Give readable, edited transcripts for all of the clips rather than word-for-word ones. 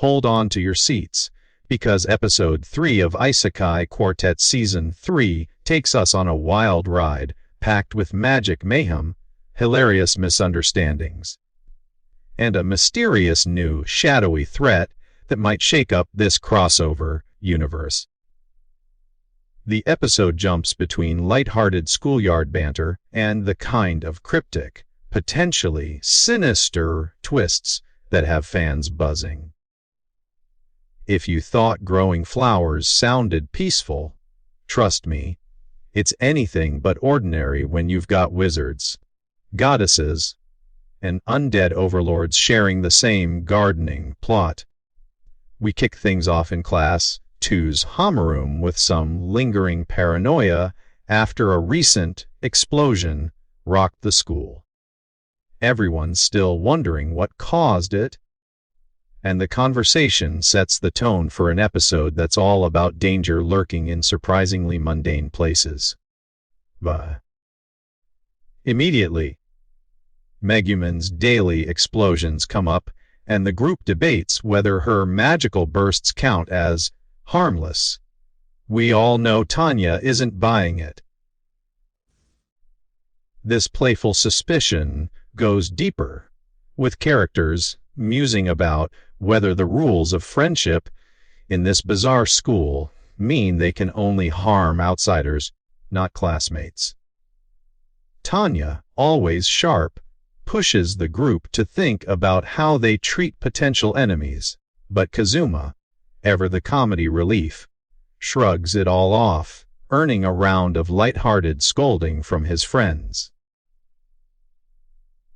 hold on to your seats, because Episode 3 of Isekai Quartet Season 3 takes us on a wild ride, packed with magic mayhem, hilarious misunderstandings, and a mysterious new, shadowy threat that might shake up this crossover universe. The episode jumps between light-hearted schoolyard banter and the kind of cryptic, potentially sinister twists that have fans buzzing. If you thought growing flowers sounded peaceful, trust me, it's anything but ordinary when you've got wizards, goddesses, and undead overlords sharing the same gardening plot. We kick things off in Class 2's homeroom with some lingering paranoia after a recent explosion rocked the school. Everyone's still wondering what caused it, and the conversation sets the tone for an episode that's all about danger lurking in surprisingly mundane places. Immediately, Megumin's daily explosions come up, and the group debates whether her magical bursts count as harmless. We all know Tanya isn't buying it. This playful suspicion goes deeper, with characters musing about whether the rules of friendship in this bizarre school mean they can only harm outsiders, not classmates. Tanya, always sharp, pushes the group to think about how they treat potential enemies, but Kazuma, ever the comedy relief, shrugs it all off, earning a round of light-hearted scolding from his friends.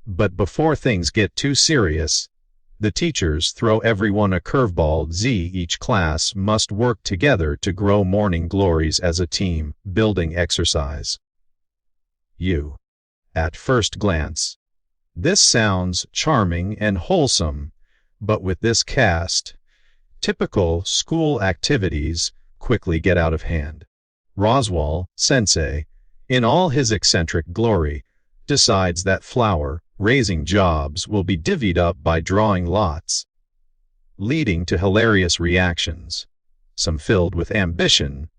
But before things get too serious, the teachers throw everyone a curveball. Each class must work together to grow morning glories as a team building exercise. At first glance, this sounds charming and wholesome, but with this cast, typical school activities quickly get out of hand. Roswell Sensei, in all his eccentric glory, decides that flower-raising jobs will be divvied up by drawing lots, leading to hilarious reactions, some filled with ambition,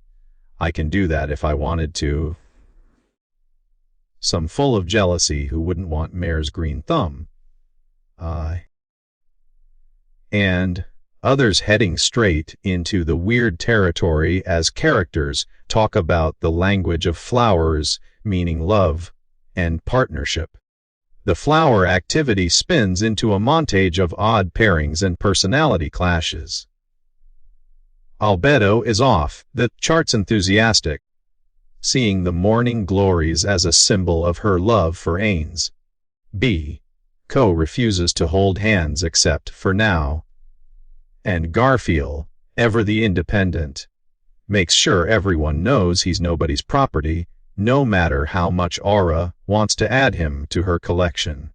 I can do that if I wanted to, some full of jealousy, who wouldn't want Mayor's green thumb, and others heading straight into the weird territory as characters talk about the language of flowers, meaning love and partnership. The flower activity spins into a montage of odd pairings and personality clashes. Albedo is off the charts enthusiastic, seeing the morning glories as a symbol of her love for Ains. Ko refuses to hold hands except for now. And Garfield, ever the independent, makes sure everyone knows he's nobody's property, no matter how much Aura wants to add him to her collection.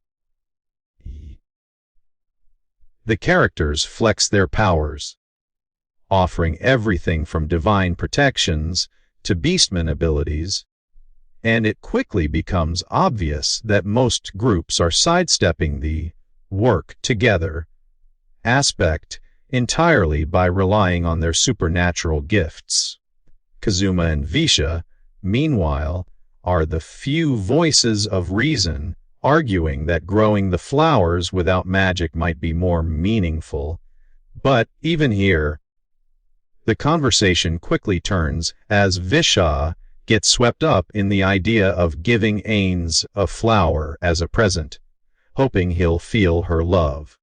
The characters flex their powers, offering everything from divine protections to beastman abilities, and it quickly becomes obvious that most groups are sidestepping the work together aspect entirely by relying on their supernatural gifts. Kazuma and Visha, meanwhile, are the few voices of reason arguing that growing the flowers without magic might be more meaningful. But even here, the conversation quickly turns as Visha gets swept up in the idea of giving Ains a flower as a present, hoping he'll feel her love.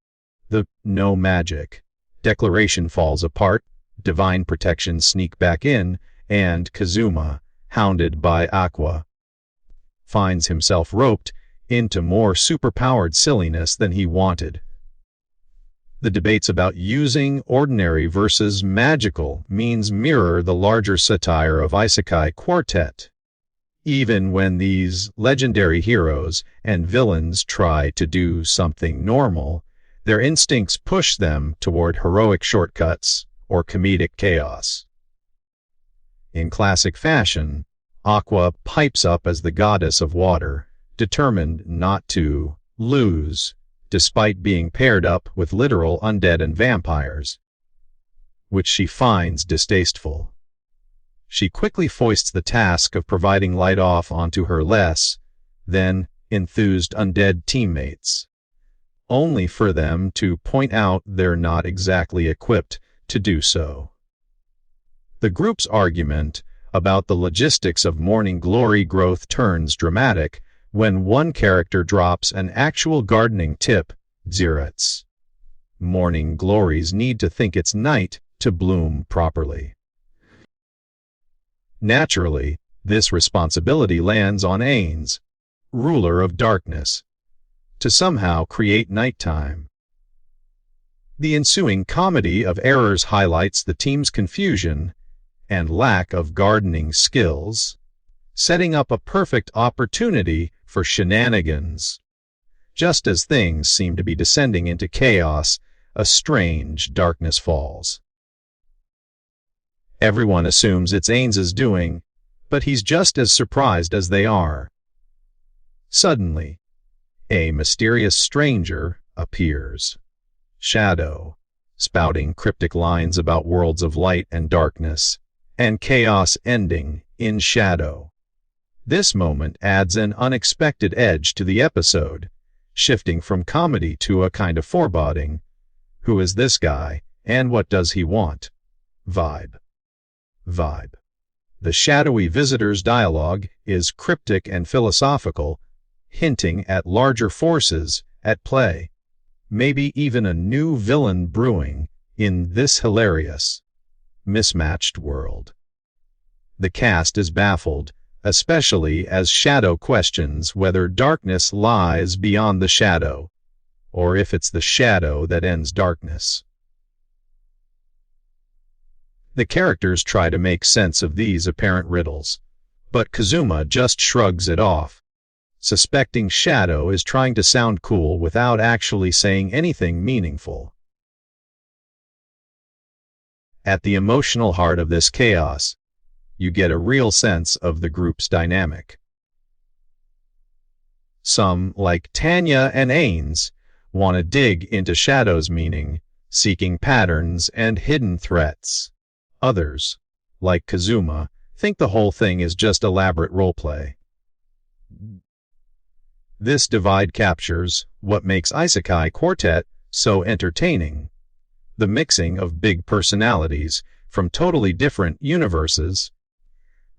The no magic declaration falls apart, divine protections sneak back in, and Kazuma, hounded by Aqua, finds himself roped into more superpowered silliness than he wanted. The debates about using ordinary versus magical means mirror the larger satire of Isekai Quartet. Even when these legendary heroes and villains try to do something normal, their instincts push them toward heroic shortcuts or comedic chaos. In classic fashion, Aqua pipes up as the goddess of water, determined not to lose despite being paired up with literal undead and vampires, which she finds distasteful. She quickly foists the task of providing light off onto her less than enthused undead teammates, only for them to point out they're not exactly equipped to do so. The group's argument about the logistics of morning glory growth turns dramatic when one character drops an actual gardening tip: Zirets. Morning glories need to think it's night to bloom properly. Naturally, this responsibility lands on Ains, ruler of darkness, to somehow create nighttime. The ensuing comedy of errors highlights the team's confusion and lack of gardening skills, setting up a perfect opportunity for shenanigans. Just as things seem to be descending into chaos, a strange darkness falls. Everyone assumes it's Ains's doing, but he's just as surprised as they are. Suddenly, a mysterious stranger appears. Shadow, spouting cryptic lines about worlds of light and darkness, and chaos ending in shadow. This moment adds an unexpected edge to the episode, shifting from comedy to a kind of foreboding. Who is this guy, and what does he want? Vibe. The shadowy visitor's dialogue is cryptic and philosophical, hinting at larger forces at play, maybe even a new villain brewing in this hilarious, mismatched world. The cast is baffled, especially as Shadow questions whether darkness lies beyond the shadow, or if it's the shadow that ends darkness. The characters try to make sense of these apparent riddles, but Kazuma just shrugs it off, suspecting Shadow is trying to sound cool without actually saying anything meaningful. At the emotional heart of this chaos, you get a real sense of the group's dynamic. Some, like Tanya and Ains, want to dig into Shadow's meaning, seeking patterns and hidden threats. Others, like Kazuma, think the whole thing is just elaborate roleplay. This divide captures what makes Isekai Quartet so entertaining: the mixing of big personalities from totally different universes,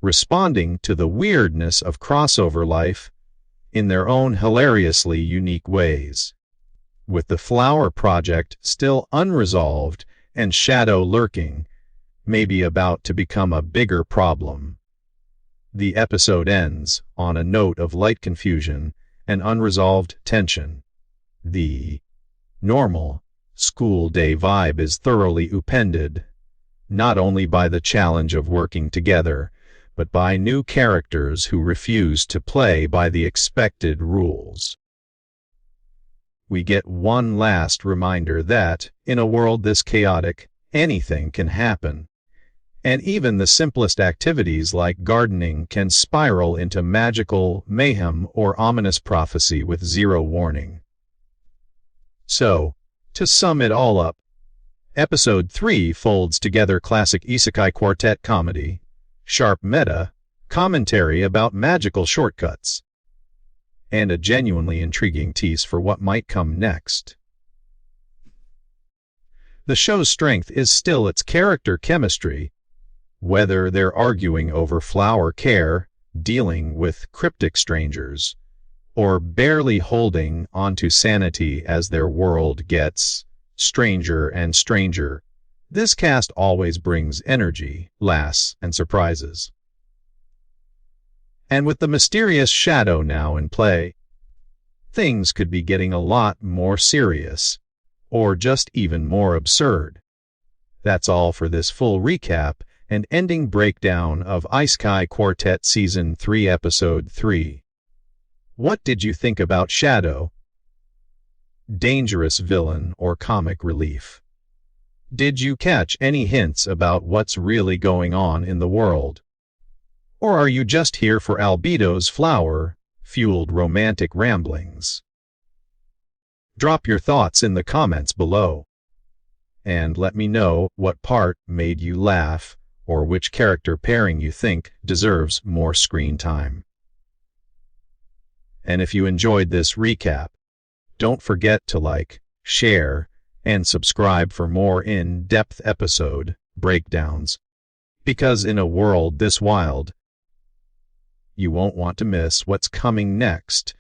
responding to the weirdness of crossover life in their own hilariously unique ways. With the Flower Project still unresolved and Shadow lurking, maybe about to become a bigger problem, the episode ends on a note of light confusion and unresolved tension. The normal school day vibe is thoroughly upended, not only by the challenge of working together, but by new characters who refuse to play by the expected rules. We get one last reminder that, in a world this chaotic, anything can happen, and even the simplest activities like gardening can spiral into magical mayhem or ominous prophecy with zero warning. So, to sum it all up, Episode 3 folds together classic Isekai Quartet comedy, sharp meta, commentary about magical shortcuts, and a genuinely intriguing tease for what might come next. The show's strength is still its character chemistry, whether they're arguing over flower care, dealing with cryptic strangers, or barely holding onto sanity as their world gets stranger and stranger. This cast always brings energy, laughs, and surprises. And with the mysterious Shadow now in play, things could be getting a lot more serious, or just even more absurd. That's all for this full recap and ending breakdown of Isekai Quartet Season 3 Episode 3. What did you think about Shadow? Dangerous villain or comic relief? Did you catch any hints about what's really going on in the world? Or are you just here for Albedo's flower-fueled romantic ramblings? Drop your thoughts in the comments below, and let me know what part made you laugh or which character pairing you think deserves more screen time. And if you enjoyed this recap, don't forget to like, share, and subscribe for more in-depth episode breakdowns, because in a world this wild, you won't want to miss what's coming next